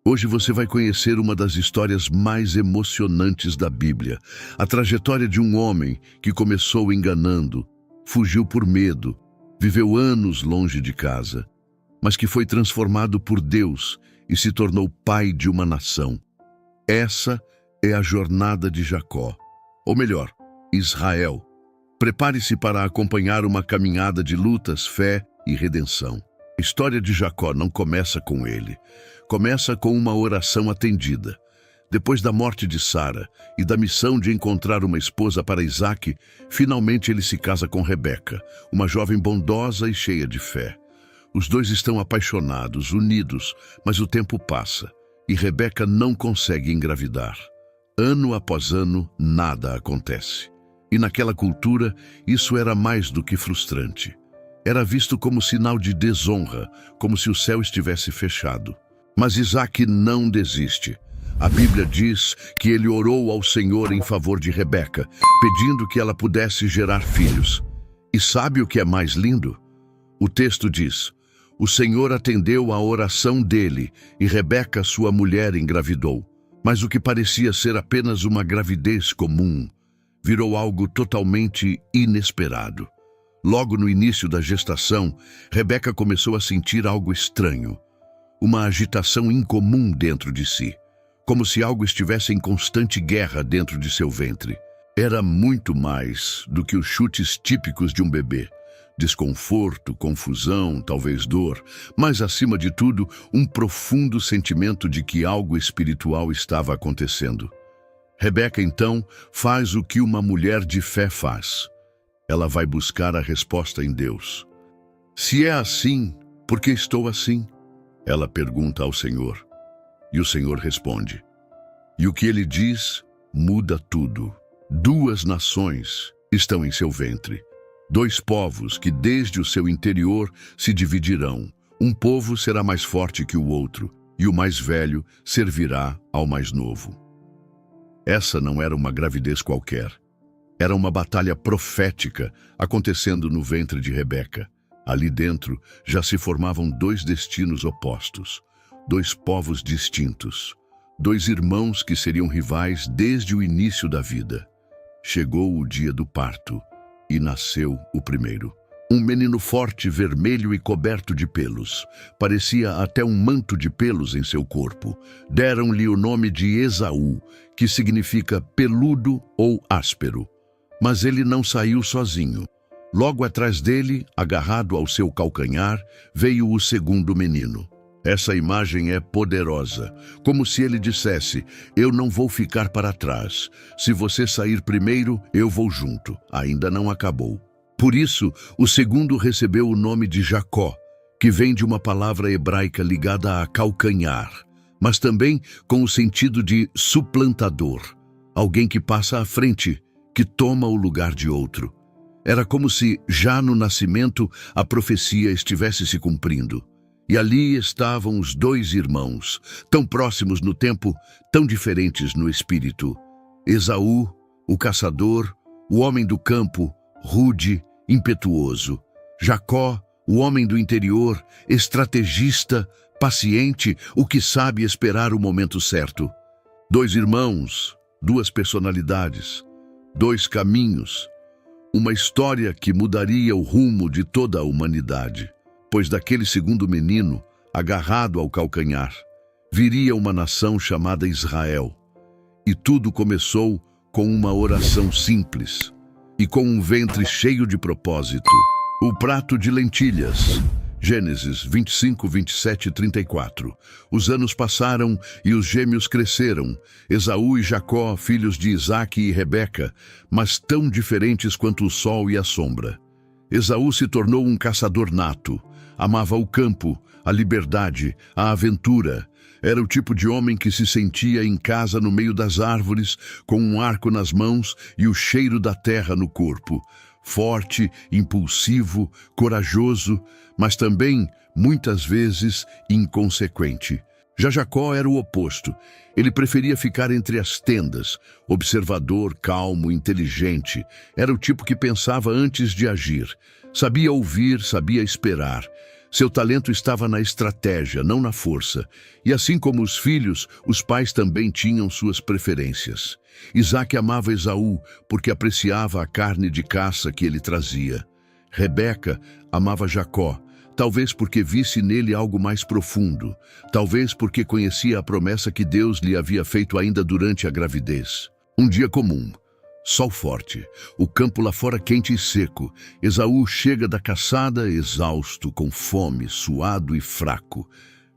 Hoje você vai conhecer uma das histórias mais emocionantes da Bíblia. A trajetória de um homem que começou enganando, fugiu por medo, viveu anos longe de casa, mas que foi transformado por Deus e se tornou pai de uma nação. Essa é a jornada de Jacó, ou melhor, Israel. Prepare-se para acompanhar uma caminhada de lutas, fé e redenção. A história de Jacó não começa com ele. Começa com uma oração atendida. Depois da morte de Sara e da missão de encontrar uma esposa para Isaque, finalmente ele se casa com Rebeca, uma jovem bondosa e cheia de fé. Os dois estão apaixonados, unidos, mas o tempo passa e Rebeca não consegue engravidar. Ano após ano, nada acontece. E naquela cultura, isso era mais do que frustrante. Era visto como sinal de desonra, como se o céu estivesse fechado. Mas Isaque não desiste. A Bíblia diz que ele orou ao Senhor em favor de Rebeca, pedindo que ela pudesse gerar filhos. E sabe o que é mais lindo? O texto diz: o Senhor atendeu à oração dele e Rebeca, sua mulher, engravidou. Mas o que parecia ser apenas uma gravidez comum virou algo totalmente inesperado. Logo no início da gestação, Rebeca começou a sentir algo estranho, uma agitação incomum dentro de si, como se algo estivesse em constante guerra dentro de seu ventre. Era muito mais do que os chutes típicos de um bebê. Desconforto, confusão, talvez dor, mas acima de tudo, um profundo sentimento de que algo espiritual estava acontecendo. Rebeca, então, faz o que uma mulher de fé faz. Ela vai buscar a resposta em Deus. Se é assim, por que estou assim? Ela pergunta ao Senhor. E o Senhor responde. E o que ele diz muda tudo. 2 nações estão em seu ventre. 2 povos que desde o seu interior se dividirão. Um povo será mais forte que o outro, e o mais velho servirá ao mais novo. Essa não era uma gravidez qualquer. Era uma batalha profética acontecendo no ventre de Rebeca. Ali dentro já se formavam 2 destinos opostos, 2 povos distintos, 2 irmãos que seriam rivais desde o início da vida. Chegou o dia do parto e nasceu o primeiro. Um menino forte, vermelho e coberto de pelos. Parecia até um manto de pelos em seu corpo. Deram-lhe o nome de Esaú, que significa peludo ou áspero. Mas ele não saiu sozinho. Logo atrás dele, agarrado ao seu calcanhar, veio o segundo menino. Essa imagem é poderosa, como se ele dissesse: eu não vou ficar para trás. Se você sair primeiro, eu vou junto. Ainda não acabou. Por isso, o segundo recebeu o nome de Jacó, que vem de uma palavra hebraica ligada a calcanhar, mas também com o sentido de suplantador, alguém que passa à frente, que toma o lugar de outro. Era como se, já no nascimento, a profecia estivesse se cumprindo. E ali estavam os 2 irmãos, tão próximos no tempo, tão diferentes no espírito. Esaú, o caçador, o homem do campo, rude, impetuoso. Jacó, o homem do interior, estrategista, paciente, o que sabe esperar o momento certo. 2 irmãos, 2 personalidades, 2 caminhos, uma história que mudaria o rumo de toda a humanidade. Pois daquele segundo menino, agarrado ao calcanhar, viria uma nação chamada Israel. E tudo começou com uma oração simples e com um ventre cheio de propósito. O prato de lentilhas. Gênesis 25, 27 e 34. Os anos passaram e os gêmeos cresceram, Esaú e Jacó, filhos de Isaque e Rebeca, mas tão diferentes quanto o sol e a sombra. Esaú se tornou um caçador nato. Amava o campo, a liberdade, a aventura. Era o tipo de homem que se sentia em casa no meio das árvores, com um arco nas mãos e o cheiro da terra no corpo. Forte, impulsivo, corajoso, mas também, muitas vezes, inconsequente. Já Jacó era o oposto. Ele preferia ficar entre as tendas, observador, calmo, inteligente. Era o tipo que pensava antes de agir. Sabia ouvir, sabia esperar. Seu talento estava na estratégia, não na força. E assim como os filhos, os pais também tinham suas preferências. Isaque amava Esaú porque apreciava a carne de caça que ele trazia. Rebeca amava Jacó, talvez porque visse nele algo mais profundo, talvez porque conhecia a promessa que Deus lhe havia feito ainda durante a gravidez. Um dia comum. Sol forte, o campo lá fora quente e seco. Esaú chega da caçada exausto, com fome, suado e fraco.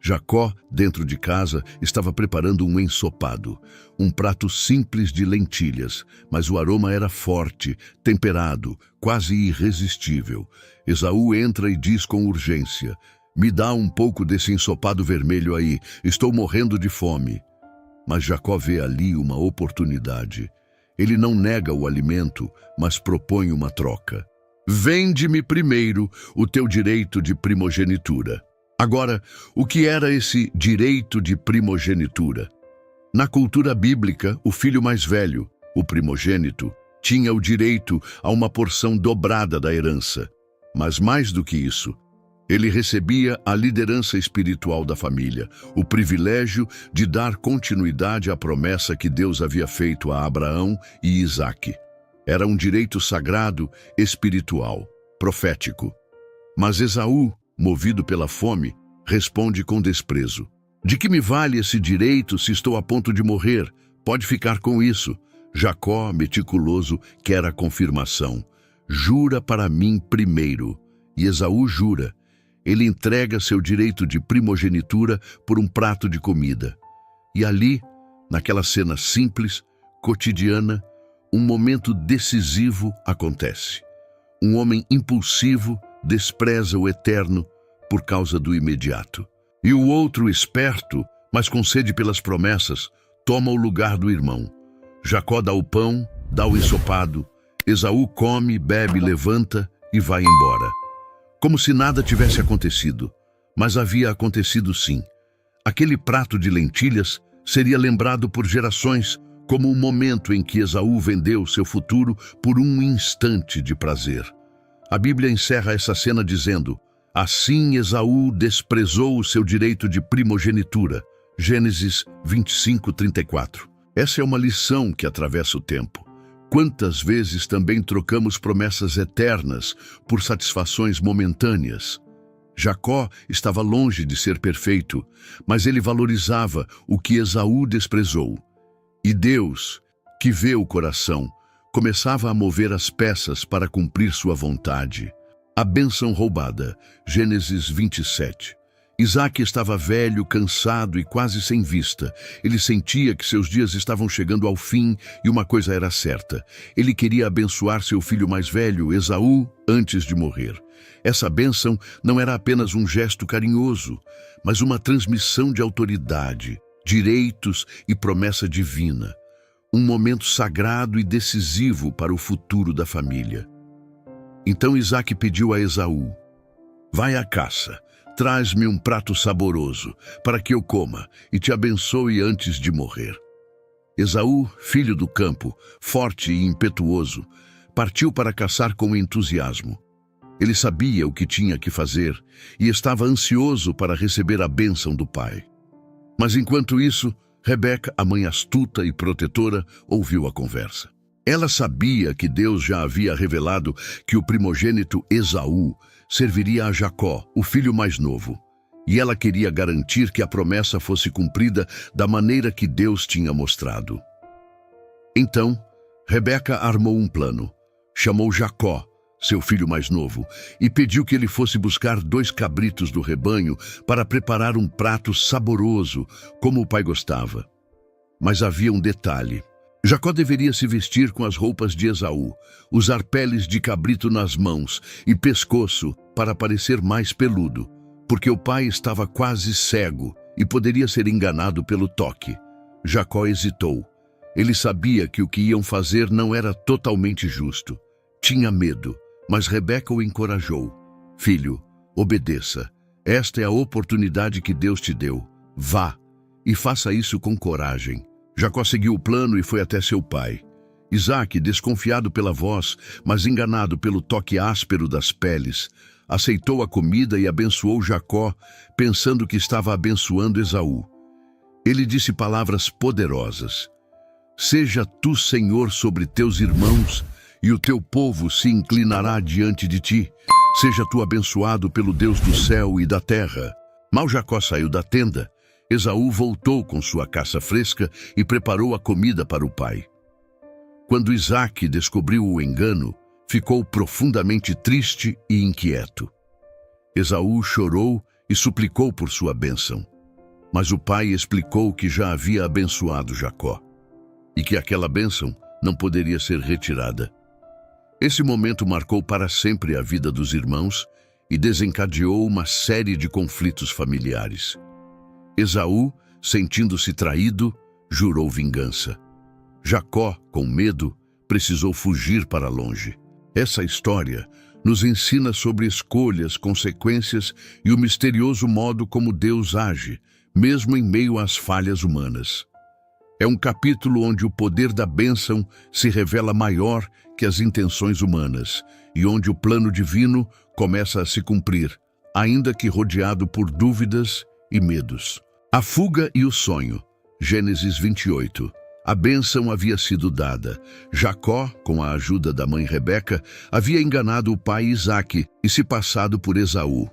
Jacó, dentro de casa, estava preparando um ensopado, um prato simples de lentilhas, mas o aroma era forte, temperado, quase irresistível. Esaú entra e diz com urgência: "Me dá um pouco desse ensopado vermelho aí, estou morrendo de fome." Mas Jacó vê ali uma oportunidade. Ele não nega o alimento, mas propõe uma troca. "Vende-me primeiro o teu direito de primogenitura." Agora, o que era esse direito de primogenitura? Na cultura bíblica, o filho mais velho, o primogênito, tinha o direito a uma porção dobrada da herança. Mas mais do que isso, ele recebia a liderança espiritual da família, o privilégio de dar continuidade à promessa que Deus havia feito a Abraão e Isaque. Era um direito sagrado, espiritual, profético. Mas Esaú, movido pela fome, responde com desprezo: "De que me vale esse direito se estou a ponto de morrer? Pode ficar com isso." Jacó, meticuloso, quer a confirmação. "Jura para mim primeiro." E Esaú jura. Ele entrega seu direito de primogenitura por um prato de comida. E ali, naquela cena simples, cotidiana, um momento decisivo acontece. Um homem impulsivo despreza o eterno por causa do imediato. E o outro, esperto, mas com sede pelas promessas, toma o lugar do irmão. Jacó dá o pão, dá o ensopado. Esaú come, bebe, levanta e vai embora. Como se nada tivesse acontecido, mas havia acontecido sim. Aquele prato de lentilhas seria lembrado por gerações como o momento em que Esaú vendeu seu futuro por um instante de prazer. A Bíblia encerra essa cena dizendo: "Assim Esaú desprezou o seu direito de primogenitura." Gênesis 25:34. Essa é uma lição que atravessa o tempo. Quantas vezes também trocamos promessas eternas por satisfações momentâneas? Jacó estava longe de ser perfeito, mas ele valorizava o que Esaú desprezou. E Deus, que vê o coração, começava a mover as peças para cumprir sua vontade. A bênção roubada, Gênesis 27. Isaque estava velho, cansado e quase sem vista. Ele sentia que seus dias estavam chegando ao fim e uma coisa era certa. Ele queria abençoar seu filho mais velho, Esaú, antes de morrer. Essa bênção não era apenas um gesto carinhoso, mas uma transmissão de autoridade, direitos e promessa divina. Um momento sagrado e decisivo para o futuro da família. Então Isaque pediu a Esaú: "Vai à caça. Traz-me um prato saboroso, para que eu coma e te abençoe antes de morrer." Esaú, filho do campo, forte e impetuoso, partiu para caçar com entusiasmo. Ele sabia o que tinha que fazer e estava ansioso para receber a bênção do pai. Mas enquanto isso, Rebeca, a mãe astuta e protetora, ouviu a conversa. Ela sabia que Deus já havia revelado que o primogênito Esaú serviria a Jacó, o filho mais novo, e ela queria garantir que a promessa fosse cumprida da maneira que Deus tinha mostrado. Então, Rebeca armou um plano. Chamou Jacó, seu filho mais novo, e pediu que ele fosse buscar 2 cabritos do rebanho para preparar um prato saboroso, como o pai gostava. Mas havia um detalhe. Jacó deveria se vestir com as roupas de Esaú, usar peles de cabrito nas mãos e pescoço para parecer mais peludo, porque o pai estava quase cego e poderia ser enganado pelo toque. Jacó hesitou. Ele sabia que o que iam fazer não era totalmente justo. Tinha medo, mas Rebeca o encorajou. "Filho, obedeça. Esta é a oportunidade que Deus te deu. Vá e faça isso com coragem." Jacó seguiu o plano e foi até seu pai. Isaque, desconfiado pela voz, mas enganado pelo toque áspero das peles, aceitou a comida e abençoou Jacó, pensando que estava abençoando Esaú. Ele disse palavras poderosas: Seja tu senhor sobre teus irmãos, e o teu povo se inclinará diante de ti. Seja tu abençoado pelo Deus do céu e da terra. Mal Jacó saiu da tenda, Esaú voltou com sua caça fresca e preparou a comida para o pai. Quando Isaque descobriu o engano, ficou profundamente triste e inquieto. Esaú chorou e suplicou por sua bênção. Mas o pai explicou que já havia abençoado Jacó e que aquela bênção não poderia ser retirada. Esse momento marcou para sempre a vida dos irmãos e desencadeou uma série de conflitos familiares. Esaú, sentindo-se traído, jurou vingança. Jacó, com medo, precisou fugir para longe. Essa história nos ensina sobre escolhas, consequências e o misterioso modo como Deus age, mesmo em meio às falhas humanas. É um capítulo onde o poder da bênção se revela maior que as intenções humanas e onde o plano divino começa a se cumprir, ainda que rodeado por dúvidas e medos. A fuga e o sonho. Gênesis 28. A bênção havia sido dada. Jacó, com a ajuda da mãe Rebeca, havia enganado o pai Isaque e se passado por Esaú.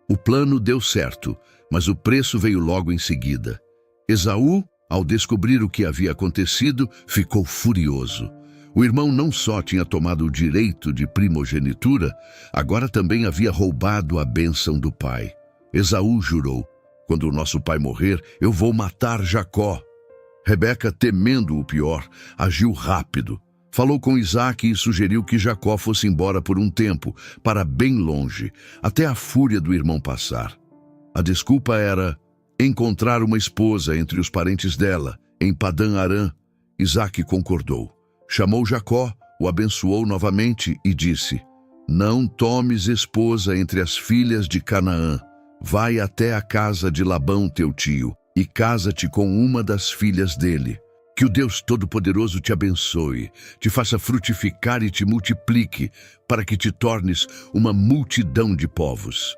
O plano deu certo, mas o preço veio logo em seguida. Esaú, ao descobrir o que havia acontecido, ficou furioso. O irmão não só tinha tomado o direito de primogenitura, agora também havia roubado a bênção do pai. Esaú jurou: Quando o nosso pai morrer, eu vou matar Jacó. Rebeca, temendo o pior, agiu rápido. Falou com Isaque e sugeriu que Jacó fosse embora por um tempo, para bem longe, até a fúria do irmão passar. A desculpa era encontrar uma esposa entre os parentes dela, em Padã-Arã. Isaque concordou. Chamou Jacó, o abençoou novamente e disse: Não tomes esposa entre as filhas de Canaã. Vai até a casa de Labão, teu tio, e casa-te com uma das filhas dele. Que o Deus Todo-Poderoso te abençoe, te faça frutificar e te multiplique, para que te tornes uma multidão de povos.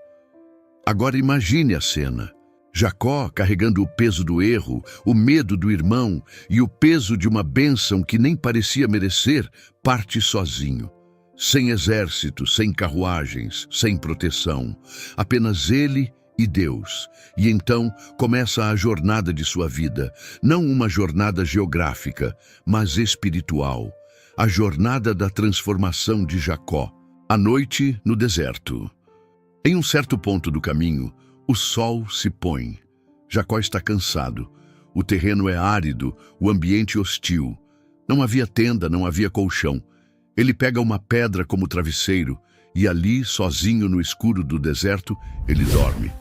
Agora imagine a cena. Jacó, carregando o peso do erro, o medo do irmão e o peso de uma bênção que nem parecia merecer, parte sozinho. Sem exército, sem carruagens, sem proteção. Apenas ele e Deus. E então começa a jornada de sua vida, não uma jornada geográfica, mas espiritual. A jornada da transformação de Jacó. À noite, no deserto. Em um certo ponto do caminho, o sol se põe. Jacó está cansado. O terreno é árido, o ambiente hostil. Não havia tenda, não havia colchão. Ele pega uma pedra como travesseiro e ali, sozinho no escuro do deserto, ele dorme.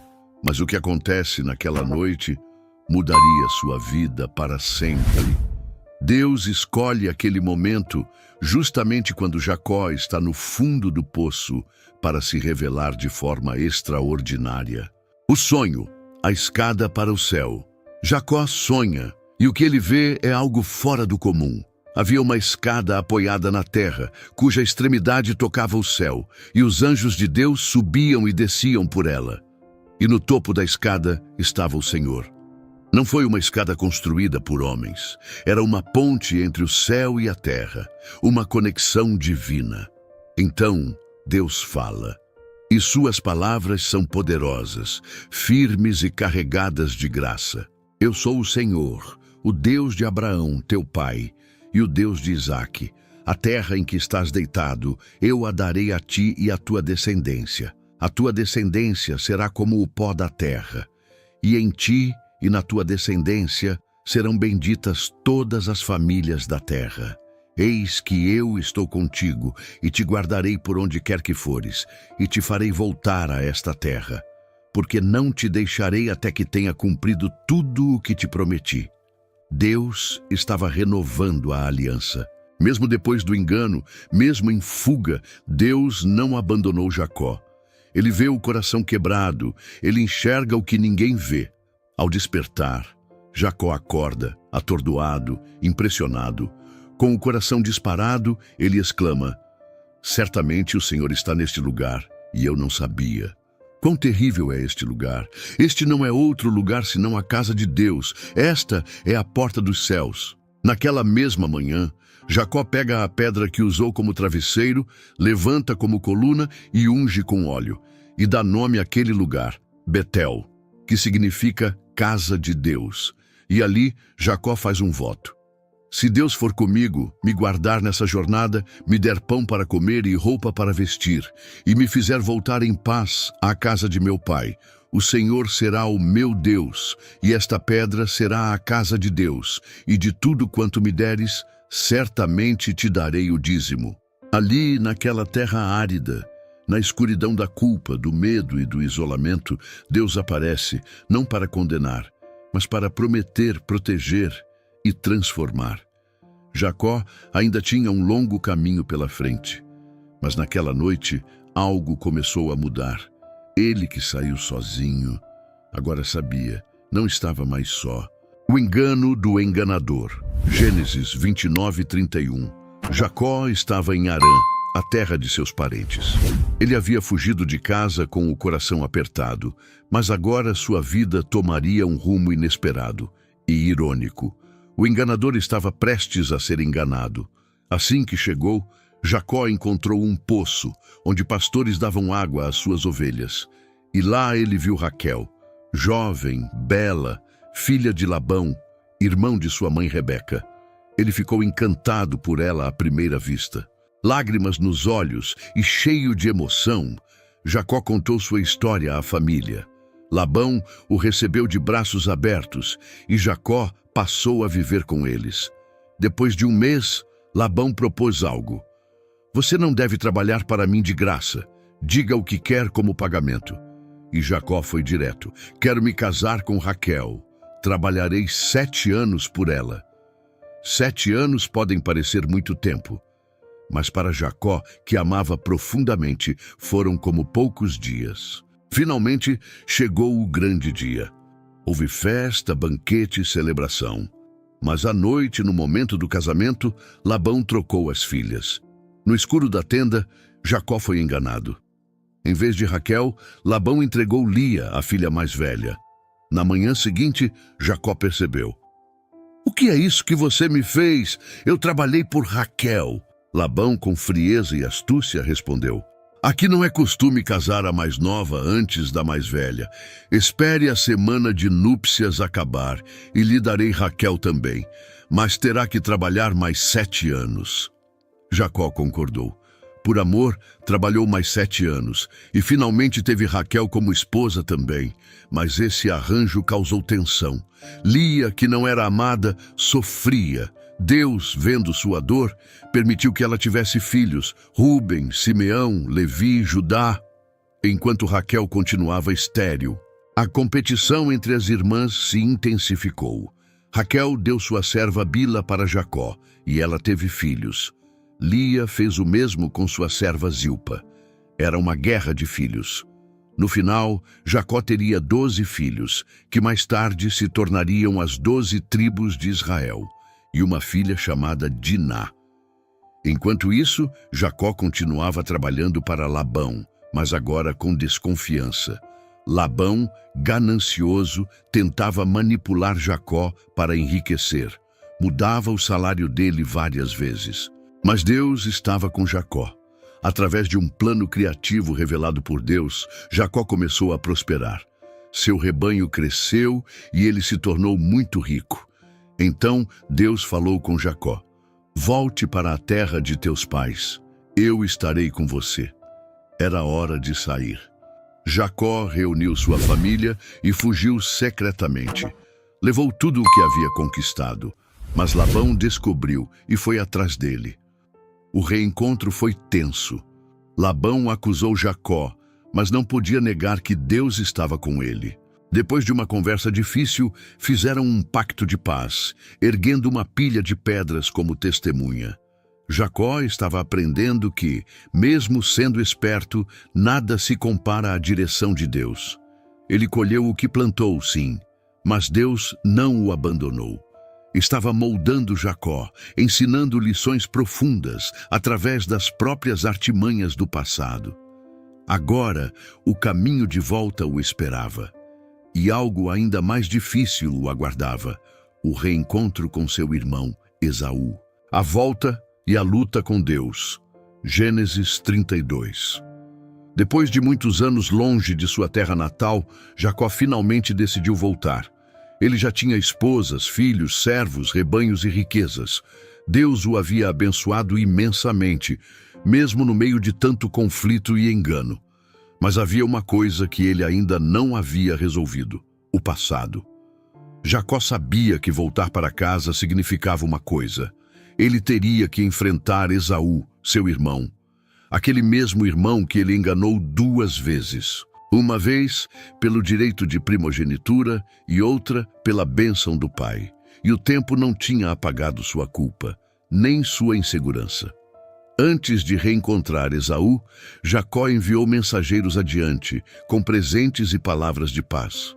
Mas o que acontece naquela noite mudaria sua vida para sempre. Deus escolhe aquele momento justamente quando Jacó está no fundo do poço para se revelar de forma extraordinária. O sonho, a escada para o céu. Jacó sonha e o que ele vê é algo fora do comum. Havia uma escada apoiada na terra, cuja extremidade tocava o céu, e os anjos de Deus subiam e desciam por ela. E no topo da escada estava o Senhor. Não foi uma escada construída por homens. Era uma ponte entre o céu e a terra, uma conexão divina. Então, Deus fala. E suas palavras são poderosas, firmes e carregadas de graça. Eu sou o Senhor, o Deus de Abraão, teu pai, e o Deus de Isaque. A terra em que estás deitado, eu a darei a ti e à tua descendência. A tua descendência será como o pó da terra, e em ti e na tua descendência serão benditas todas as famílias da terra. Eis que eu estou contigo, e te guardarei por onde quer que fores, e te farei voltar a esta terra, porque não te deixarei até que tenha cumprido tudo o que te prometi. Deus estava renovando a aliança. Mesmo depois do engano, mesmo em fuga, Deus não abandonou Jacó. Ele vê o coração quebrado, ele enxerga o que ninguém vê. Ao despertar, Jacó acorda, atordoado, impressionado. Com o coração disparado, ele exclama: Certamente o Senhor está neste lugar, e eu não sabia. Quão terrível é este lugar! Este não é outro lugar senão a casa de Deus. Esta é a porta dos céus. Naquela mesma manhã, Jacó pega a pedra que usou como travesseiro, levanta como coluna e unge com óleo, e dá nome àquele lugar, Betel, que significa casa de Deus. E ali Jacó faz um voto. Se Deus for comigo, me guardar nessa jornada, me der pão para comer e roupa para vestir, e me fizer voltar em paz à casa de meu pai, o Senhor será o meu Deus, e esta pedra será a casa de Deus, e de tudo quanto me deres, certamente te darei o dízimo. Ali, naquela terra árida, na escuridão da culpa, do medo e do isolamento, Deus aparece, não para condenar, mas para prometer, proteger e transformar. Jacó ainda tinha um longo caminho pela frente, mas naquela noite algo começou a mudar. Ele que saiu sozinho, agora sabia, não estava mais só. O engano do enganador. Gênesis 29:31. Jacó estava em Harã, a terra de seus parentes. Ele havia fugido de casa com o coração apertado, mas agora sua vida tomaria um rumo inesperado e irônico. O enganador estava prestes a ser enganado. Assim que chegou, Jacó encontrou um poço, onde pastores davam água às suas ovelhas. E lá ele viu Raquel, jovem, bela, filha de Labão, irmão de sua mãe Rebeca. Ele ficou encantado por ela à primeira vista. Lágrimas nos olhos e cheio de emoção, Jacó contou sua história à família. Labão o recebeu de braços abertos e Jacó passou a viver com eles. Depois de um mês, Labão propôs algo. Você não deve trabalhar para mim de graça. Diga o que quer como pagamento. E Jacó foi direto. Quero me casar com Raquel. Trabalharei 7 anos por ela. 7 anos podem parecer muito tempo, mas para Jacó, que amava profundamente, foram como poucos dias. Finalmente chegou o grande dia. Houve festa, banquete e celebração. Mas à noite, no momento do casamento, Labão trocou as filhas. No escuro da tenda, Jacó foi enganado. Em vez de Raquel, Labão entregou Lia, a filha mais velha. Na manhã seguinte, Jacó percebeu. O que é isso que você me fez? Eu trabalhei por Raquel. Labão, com frieza e astúcia, respondeu. Aqui não é costume casar a mais nova antes da mais velha. Espere a semana de núpcias acabar e lhe darei Raquel também, mas terá que trabalhar mais 7 anos. Jacó concordou. Por amor, trabalhou mais 7 anos e finalmente teve Raquel como esposa também. Mas esse arranjo causou tensão. Lia, que não era amada, sofria. Deus, vendo sua dor, permitiu que ela tivesse filhos, Rúben, Simeão, Levi, Judá, enquanto Raquel continuava estéril. A competição entre as irmãs se intensificou. Raquel deu sua serva Bila para Jacó, e ela teve filhos. Lia fez o mesmo com sua serva Zilpa. Era uma guerra de filhos. No final, Jacó teria 12 filhos, que mais tarde se tornariam as 12 tribos de Israel, e uma filha chamada Diná. Enquanto isso, Jacó continuava trabalhando para Labão, mas agora com desconfiança. Labão, ganancioso, tentava manipular Jacó para enriquecer. Mudava o salário dele várias vezes. Mas Deus estava com Jacó. Através de um plano criativo revelado por Deus, Jacó começou a prosperar. Seu rebanho cresceu e ele se tornou muito rico. Então Deus falou com Jacó: volte para a terra de teus pais. Eu estarei com você. Era hora de sair. Jacó reuniu sua família e fugiu secretamente. Levou tudo o que havia conquistado, mas Labão descobriu e foi atrás dele. O reencontro foi tenso. Labão acusou Jacó, mas não podia negar que Deus estava com ele. Depois de uma conversa difícil, fizeram um pacto de paz, erguendo uma pilha de pedras como testemunha. Jacó estava aprendendo que, mesmo sendo esperto, nada se compara à direção de Deus. Ele colheu o que plantou, sim, mas Deus não o abandonou. Estava moldando Jacó, ensinando lições profundas através das próprias artimanhas do passado. Agora, o caminho de volta o esperava. E algo ainda mais difícil o aguardava: o reencontro com seu irmão, Esaú. A volta e a luta com Deus. Gênesis 32. Depois de muitos anos longe de sua terra natal, Jacó finalmente decidiu voltar. Ele já tinha esposas, filhos, servos, rebanhos e riquezas. Deus o havia abençoado imensamente, mesmo no meio de tanto conflito e engano. Mas havia uma coisa que ele ainda não havia resolvido: o passado. Jacó sabia que voltar para casa significava uma coisa: ele teria que enfrentar Esaú, seu irmão. Aquele mesmo irmão que ele enganou 2 vezes. Uma vez pelo direito de primogenitura e outra pela bênção do pai. E o tempo não tinha apagado sua culpa, nem sua insegurança. Antes de reencontrar Esaú, Jacó enviou mensageiros adiante, com presentes e palavras de paz.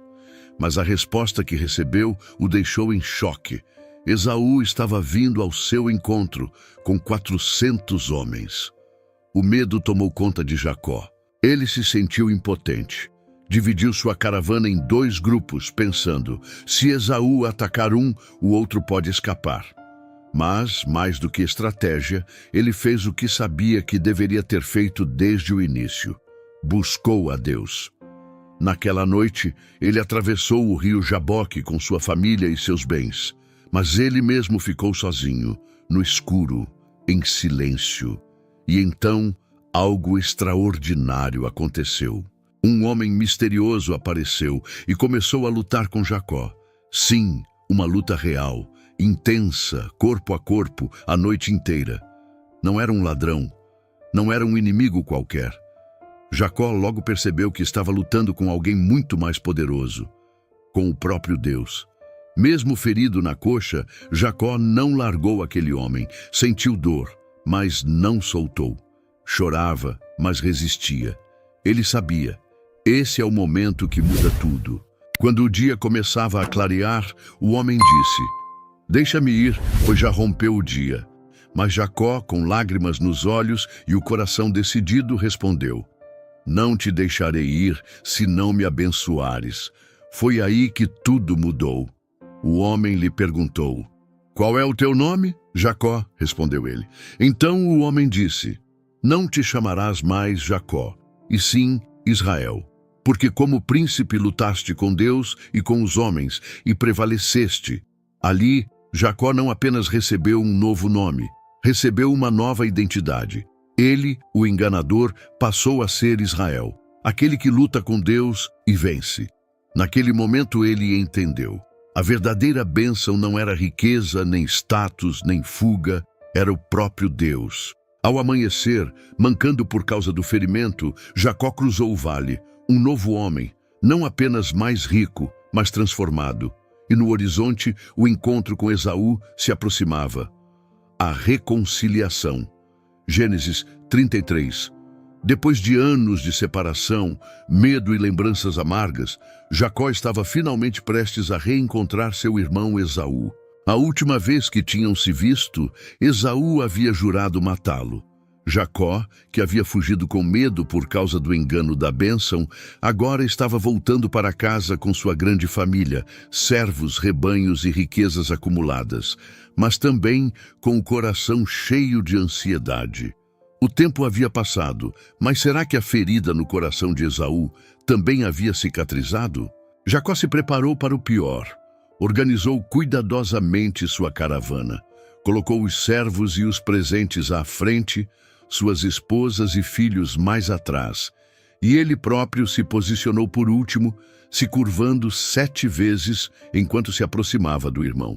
Mas a resposta que recebeu o deixou em choque. Esaú estava vindo ao seu encontro com 400 homens. O medo tomou conta de Jacó. Ele se sentiu impotente. Dividiu sua caravana em 2 grupos, pensando: se Esaú atacar um, o outro pode escapar. Mas, mais do que estratégia, ele fez o que sabia que deveria ter feito desde o início: buscou a Deus. Naquela noite, ele atravessou o rio Jaboque com sua família e seus bens. Mas ele mesmo ficou sozinho, no escuro, em silêncio. E então, algo extraordinário aconteceu. Um homem misterioso apareceu e começou a lutar com Jacó. Sim, uma luta real, intensa, corpo a corpo, a noite inteira. Não era um ladrão, não era um inimigo qualquer. Jacó logo percebeu que estava lutando com alguém muito mais poderoso, com o próprio Deus. Mesmo ferido na coxa, Jacó não largou aquele homem. Sentiu dor, mas não soltou. Chorava, mas resistia. Ele sabia: esse é o momento que muda tudo. Quando o dia começava a clarear, o homem disse: deixa-me ir, pois já rompeu o dia. Mas Jacó, com lágrimas nos olhos e o coração decidido, respondeu: não te deixarei ir se não me abençoares. Foi aí que tudo mudou. O homem lhe perguntou: qual é o teu nome? Jacó, respondeu ele. Então o homem disse: não te chamarás mais Jacó, e sim Israel, porque como príncipe lutaste com Deus e com os homens e prevaleceste. Ali, Jacó não apenas recebeu um novo nome, recebeu uma nova identidade. Ele, o enganador, passou a ser Israel, aquele que luta com Deus e vence. Naquele momento ele entendeu: a verdadeira bênção não era riqueza, nem status, nem fuga, era o próprio Deus. Ao amanhecer, mancando por causa do ferimento, Jacó cruzou o vale, um novo homem, não apenas mais rico, mas transformado. E no horizonte, o encontro com Esaú se aproximava. A reconciliação. Gênesis 33. Depois de anos de separação, medo e lembranças amargas, Jacó estava finalmente prestes a reencontrar seu irmão Esaú. A última vez que tinham se visto, Esaú havia jurado matá-lo. Jacó, que havia fugido com medo por causa do engano da bênção, agora estava voltando para casa com sua grande família, servos, rebanhos e riquezas acumuladas, mas também com o coração cheio de ansiedade. O tempo havia passado, mas será que a ferida no coração de Esaú também havia cicatrizado? Jacó se preparou para o pior. Organizou cuidadosamente sua caravana. Colocou os servos e os presentes à frente, suas esposas e filhos mais atrás. E ele próprio se posicionou por último, se curvando 7 vezes enquanto se aproximava do irmão.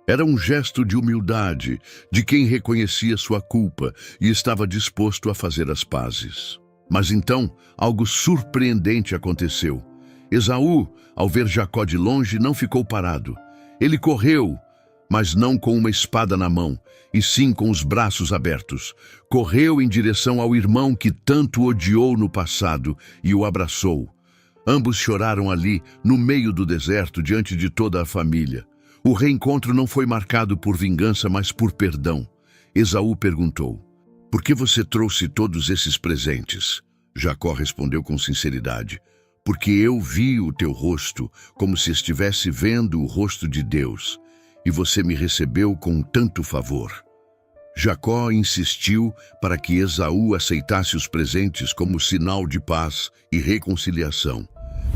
Era um gesto de humildade, de quem reconhecia sua culpa e estava disposto a fazer as pazes. Mas então, algo surpreendente aconteceu. Esaú, ao ver Jacó de longe, não ficou parado. Ele correu, mas não com uma espada na mão, e sim com os braços abertos. Correu em direção ao irmão que tanto odiou no passado e o abraçou. Ambos choraram ali, no meio do deserto, diante de toda a família. O reencontro não foi marcado por vingança, mas por perdão. Esaú perguntou: por que você trouxe todos esses presentes? Jacó respondeu com sinceridade: porque eu vi o teu rosto, como se estivesse vendo o rosto de Deus, e você me recebeu com tanto favor. Jacó insistiu para que Esaú aceitasse os presentes como sinal de paz e reconciliação.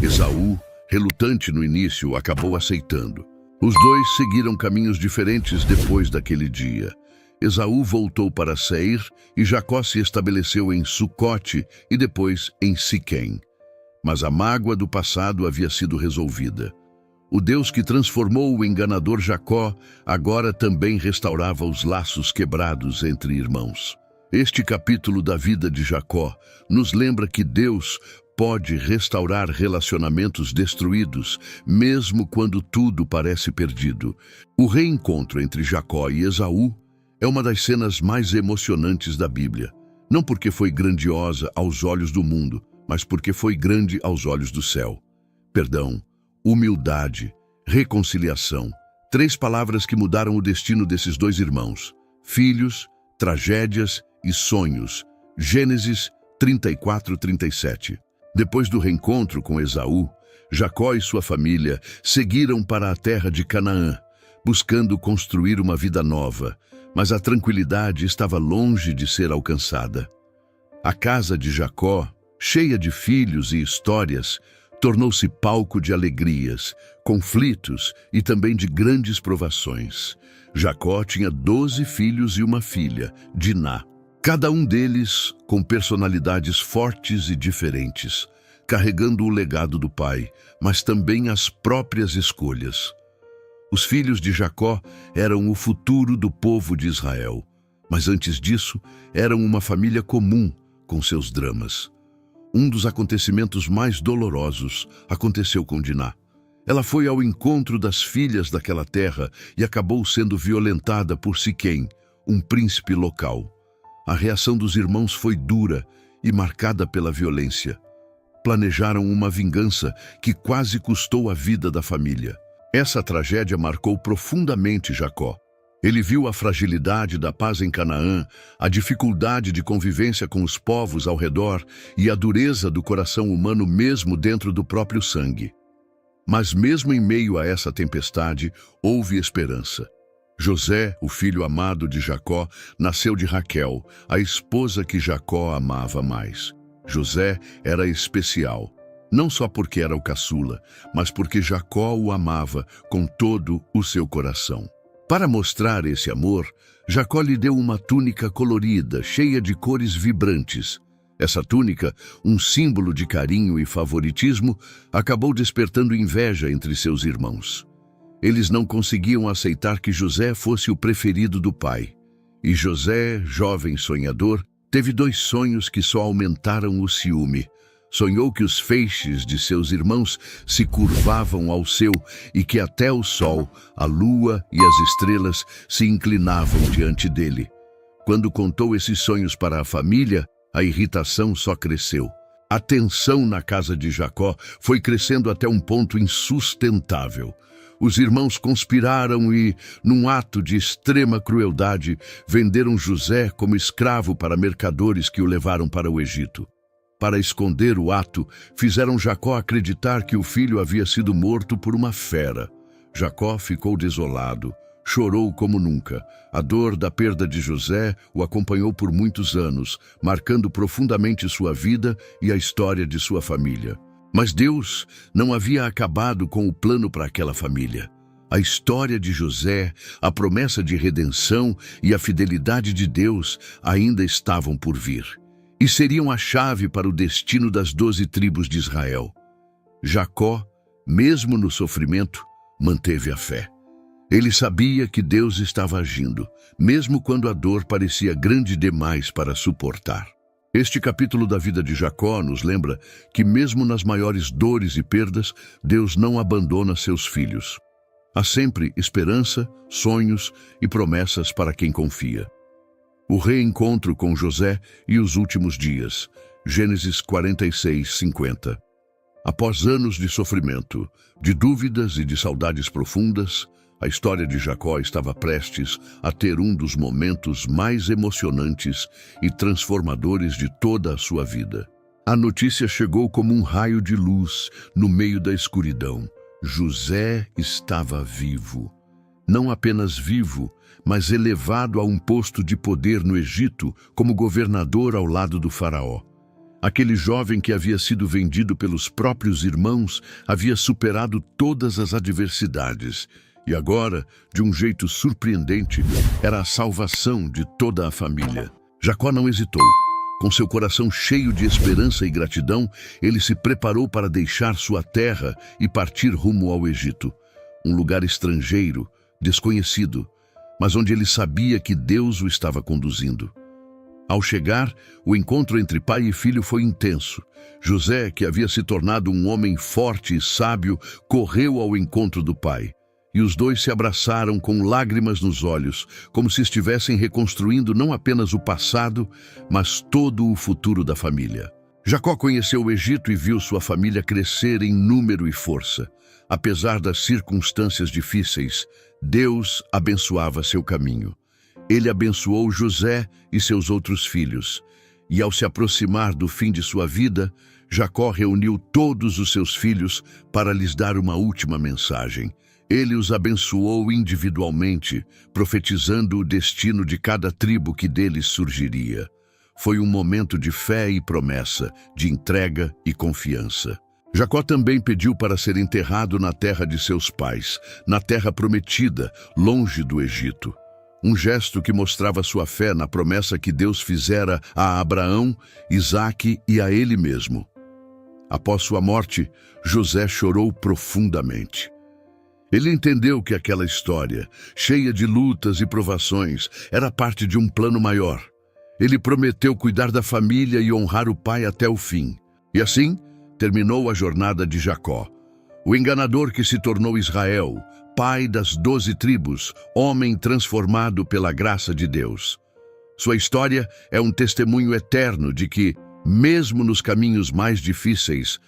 Esaú, relutante no início, acabou aceitando. Os dois seguiram caminhos diferentes depois daquele dia. Esaú voltou para Seir e Jacó se estabeleceu em Sucote e depois em Siquém. Mas a mágoa do passado havia sido resolvida. O Deus que transformou o enganador Jacó agora também restaurava os laços quebrados entre irmãos. Este capítulo da vida de Jacó nos lembra que Deus pode restaurar relacionamentos destruídos, mesmo quando tudo parece perdido. O reencontro entre Jacó e Esaú é uma das cenas mais emocionantes da Bíblia. Não porque foi grandiosa aos olhos do mundo, mas porque foi grande aos olhos do céu. Perdão, humildade, reconciliação. 3 palavras que mudaram o destino desses dois irmãos. Filhos, tragédias e sonhos. Gênesis 34:37. Depois do reencontro com Esaú, Jacó e sua família seguiram para a terra de Canaã, buscando construir uma vida nova, mas a tranquilidade estava longe de ser alcançada. A casa de Jacó, cheia de filhos e histórias, tornou-se palco de alegrias, conflitos e também de grandes provações. Jacó tinha 12 filhos e uma filha, Diná. Cada um deles com personalidades fortes e diferentes, carregando o legado do pai, mas também as próprias escolhas. Os filhos de Jacó eram o futuro do povo de Israel, mas antes disso eram uma família comum com seus dramas. Um dos acontecimentos mais dolorosos aconteceu com Diná. Ela foi ao encontro das filhas daquela terra e acabou sendo violentada por Siquém, um príncipe local. A reação dos irmãos foi dura e marcada pela violência. Planejaram uma vingança que quase custou a vida da família. Essa tragédia marcou profundamente Jacó. Ele viu a fragilidade da paz em Canaã, a dificuldade de convivência com os povos ao redor e a dureza do coração humano mesmo dentro do próprio sangue. Mas mesmo em meio a essa tempestade, houve esperança. José, o filho amado de Jacó, nasceu de Raquel, a esposa que Jacó amava mais. José era especial, não só porque era o caçula, mas porque Jacó o amava com todo o seu coração. Para mostrar esse amor, Jacó lhe deu uma túnica colorida, cheia de cores vibrantes. Essa túnica, um símbolo de carinho e favoritismo, acabou despertando inveja entre seus irmãos. Eles não conseguiam aceitar que José fosse o preferido do pai. E José, jovem sonhador, teve 2 sonhos que só aumentaram o ciúme. Sonhou que os feixes de seus irmãos se curvavam ao seu e que até o sol, a lua e as estrelas se inclinavam diante dele. Quando contou esses sonhos para a família, a irritação só cresceu. A tensão na casa de Jacó foi crescendo até um ponto insustentável. Os irmãos conspiraram e, num ato de extrema crueldade, venderam José como escravo para mercadores que o levaram para o Egito. Para esconder o ato, fizeram Jacó acreditar que o filho havia sido morto por uma fera. Jacó ficou desolado, chorou como nunca. A dor da perda de José o acompanhou por muitos anos, marcando profundamente sua vida e a história de sua família. Mas Deus não havia acabado com o plano para aquela família. A história de José, a promessa de redenção e a fidelidade de Deus ainda estavam por vir. E seriam a chave para o destino das 12 tribos de Israel. Jacó, mesmo no sofrimento, manteve a fé. Ele sabia que Deus estava agindo, mesmo quando a dor parecia grande demais para suportar. Este capítulo da vida de Jacó nos lembra que mesmo nas maiores dores e perdas, Deus não abandona seus filhos. Há sempre esperança, sonhos e promessas para quem confia. O reencontro com José e os últimos dias. Gênesis 46:50. Após anos de sofrimento, de dúvidas e de saudades profundas, a história de Jacó estava prestes a ter um dos momentos mais emocionantes e transformadores de toda a sua vida. A notícia chegou como um raio de luz no meio da escuridão. José estava vivo. Não apenas vivo, mas elevado a um posto de poder no Egito como governador ao lado do faraó. Aquele jovem que havia sido vendido pelos próprios irmãos havia superado todas as adversidades e agora, de um jeito surpreendente, era a salvação de toda a família. Jacó não hesitou. Com seu coração cheio de esperança e gratidão, ele se preparou para deixar sua terra e partir rumo ao Egito, um lugar estrangeiro, desconhecido, mas onde ele sabia que Deus o estava conduzindo. Ao chegar, o encontro entre pai e filho foi intenso. José, que havia se tornado um homem forte e sábio, correu ao encontro do pai. E os dois se abraçaram com lágrimas nos olhos, como se estivessem reconstruindo não apenas o passado, mas todo o futuro da família. Jacó conheceu o Egito e viu sua família crescer em número e força. Apesar das circunstâncias difíceis, Deus abençoava seu caminho. Ele abençoou José e seus outros filhos. E ao se aproximar do fim de sua vida, Jacó reuniu todos os seus filhos para lhes dar uma última mensagem. Ele os abençoou individualmente, profetizando o destino de cada tribo que deles surgiria. Foi um momento de fé e promessa, de entrega e confiança. Jacó também pediu para ser enterrado na terra de seus pais, na terra prometida, longe do Egito. Um gesto que mostrava sua fé na promessa que Deus fizera a Abraão, Isaque e a ele mesmo. Após sua morte, José chorou profundamente. Ele entendeu que aquela história, cheia de lutas e provações, era parte de um plano maior. Ele prometeu cuidar da família e honrar o pai até o fim. E assim, terminou a jornada de Jacó, o enganador que se tornou Israel, pai das 12 tribos, homem transformado pela graça de Deus. Sua história é um testemunho eterno de que, mesmo nos caminhos mais difíceis,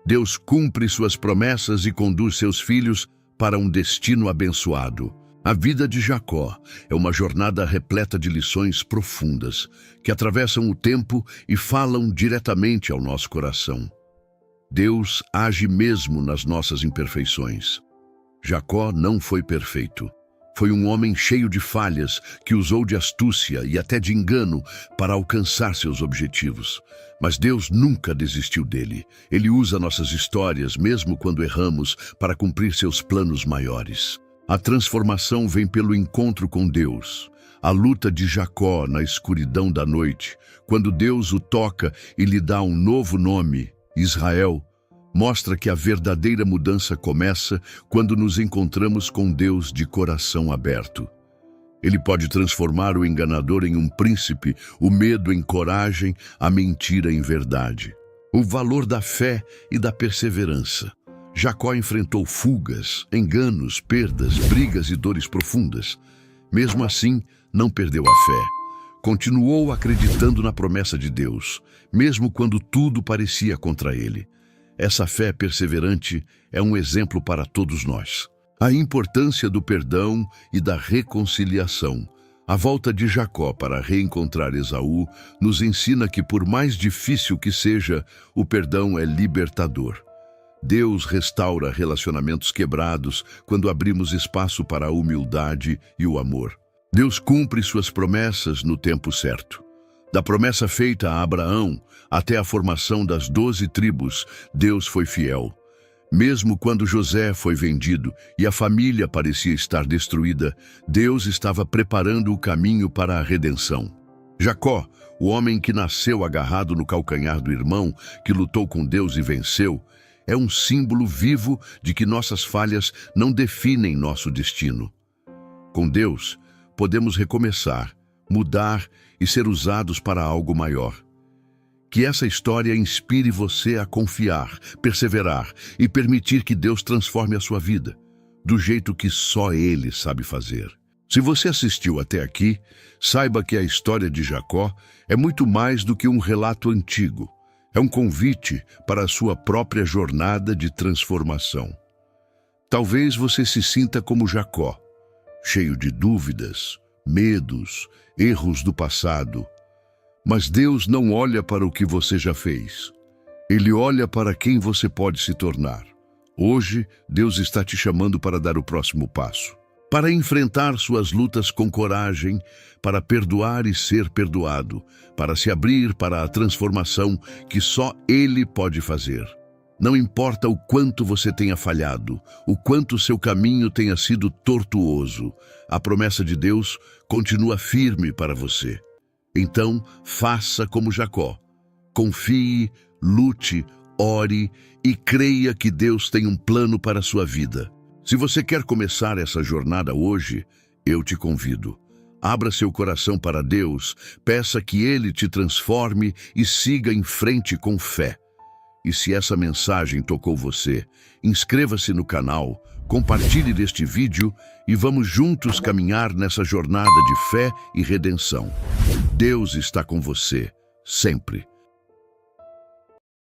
Deus cumpre suas promessas e conduz seus filhos para um destino abençoado. A vida de Jacó é uma jornada repleta de lições profundas, que atravessam o tempo e falam diretamente ao nosso coração. Deus age mesmo nas nossas imperfeições. Jacó não foi perfeito. Foi um homem cheio de falhas, que usou de astúcia e até de engano para alcançar seus objetivos. Mas Deus nunca desistiu dele. Ele usa nossas histórias, mesmo quando erramos, para cumprir seus planos maiores. A transformação vem pelo encontro com Deus. A luta de Jacó na escuridão da noite, quando Deus o toca e lhe dá um novo nome, Israel, mostra que a verdadeira mudança começa quando nos encontramos com Deus de coração aberto. Ele pode transformar o enganador em um príncipe, o medo em coragem, a mentira em verdade. O valor da fé e da perseverança. Jacó enfrentou fugas, enganos, perdas, brigas e dores profundas. Mesmo assim, não perdeu a fé. Continuou acreditando na promessa de Deus, mesmo quando tudo parecia contra ele. Essa fé perseverante é um exemplo para todos nós. A importância do perdão e da reconciliação. A volta de Jacó para reencontrar Esaú nos ensina que, por mais difícil que seja, o perdão é libertador. Deus restaura relacionamentos quebrados quando abrimos espaço para a humildade e o amor. Deus cumpre suas promessas no tempo certo. Da promessa feita a Abraão até a formação das 12 tribos, Deus foi fiel. Mesmo quando José foi vendido e a família parecia estar destruída, Deus estava preparando o caminho para a redenção. Jacó, o homem que nasceu agarrado no calcanhar do irmão, que lutou com Deus e venceu, é um símbolo vivo de que nossas falhas não definem nosso destino. Com Deus, podemos recomeçar, mudar e ser usados para algo maior. Que essa história inspire você a confiar, perseverar e permitir que Deus transforme a sua vida, do jeito que só Ele sabe fazer. Se você assistiu até aqui, saiba que a história de Jacó é muito mais do que um relato antigo. É um convite para a sua própria jornada de transformação. Talvez você se sinta como Jacó, cheio de dúvidas, medos, erros do passado. Mas Deus não olha para o que você já fez. Ele olha para quem você pode se tornar. Hoje, Deus está te chamando para dar o próximo passo, para enfrentar suas lutas com coragem, para perdoar e ser perdoado, para se abrir para a transformação que só Ele pode fazer. Não importa o quanto você tenha falhado, o quanto seu caminho tenha sido tortuoso, a promessa de Deus continua firme para você. Então, faça como Jacó. Confie, lute, ore e creia que Deus tem um plano para a sua vida. Se você quer começar essa jornada hoje, eu te convido. Abra seu coração para Deus, peça que Ele te transforme e siga em frente com fé. E se essa mensagem tocou você, inscreva-se no canal, compartilhe deste vídeo e vamos juntos caminhar nessa jornada de fé e redenção. Deus está com você, sempre.